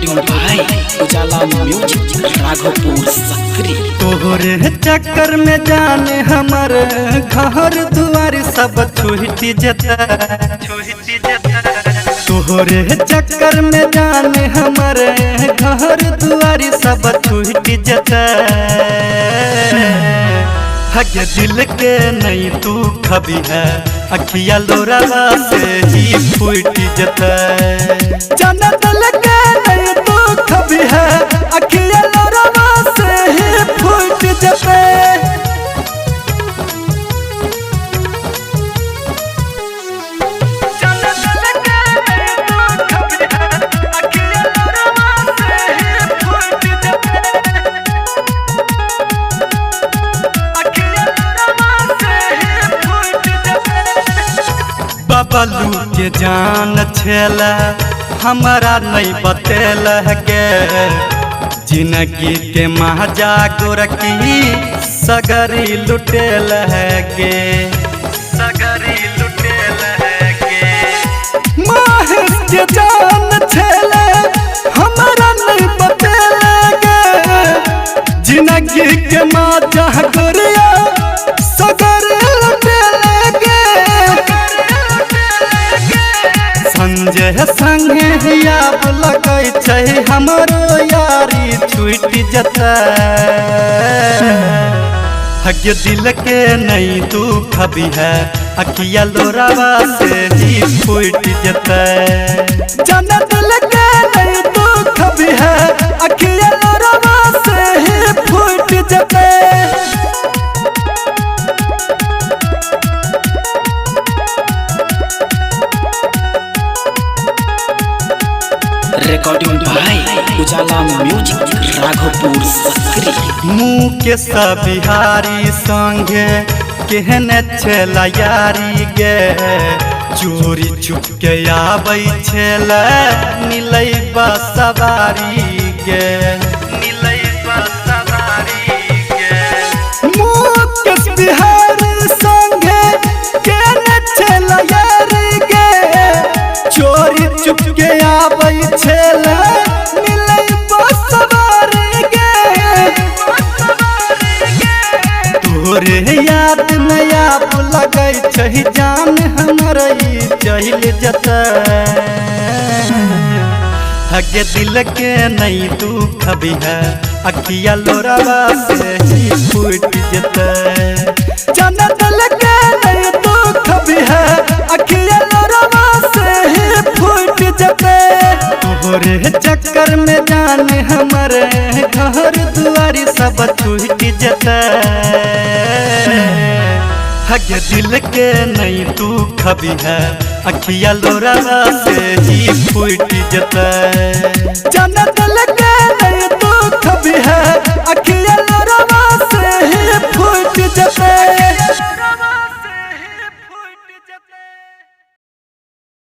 Recording भाई उजाला music Raghopur सकरी। तोहरे चक्कर में जाने हमर घर दुआर सब छूट जता। तोहरे चक्कर में जाने हमर घर दुआर सब छूट जता। हग दिल के नहीं तू खबी है अखिया लोरावा से ही फूट जता। जाना दिल के नहीं तू खबी है अखिया लोरावा से ही फूट जता। बबलू के जान छेला हमारा नहीं बतेल गे। जिंदगी के महाजा गोरकी सगरी लुटेल गे। सगरी लुटेल गे। माहिर के जान छेला हमारा नहीं बतेल गे। जिंदगी के महाजा गोरिया सगरी लुटेल गे। संजय संगे याद लगे छै हमरो यारी छूट जता। हग दिल के नहीं तू खबी है अखिया लोरावा से ही फूट जता। जाना दिल के नहीं तू खबी है अखिया लोरावा से ही फूट जता। रिकॉर्डिंग भाई उजाला म्यूजिक राघोपुर सकरी। मुँह के सब बिहारी संगे केहने छेला यारी गे। चोरी चुप के आबै छेला मिलै सवारी गे। मिलै सवारी गे। मुँह के बिहारी संगे केहने छेला यारी गे। चोरी चुप के आबै छेला मिलै सवारी गे। तोरे याद नया लगे छै जान हमर चल जता। हग दिल के नहीं तू खबी है अखिया लोरावा से ही फूट जता। जाना दिल के नहीं तू खबी है अखिया लोरावा से ही फूट जता। तोहरे चक्कर में जाने हमर घर दुआरी सब छूट जता। हग दिल के नहीं तू खबी है अखिया लोरावा से ही फूट जता। जाना दिल के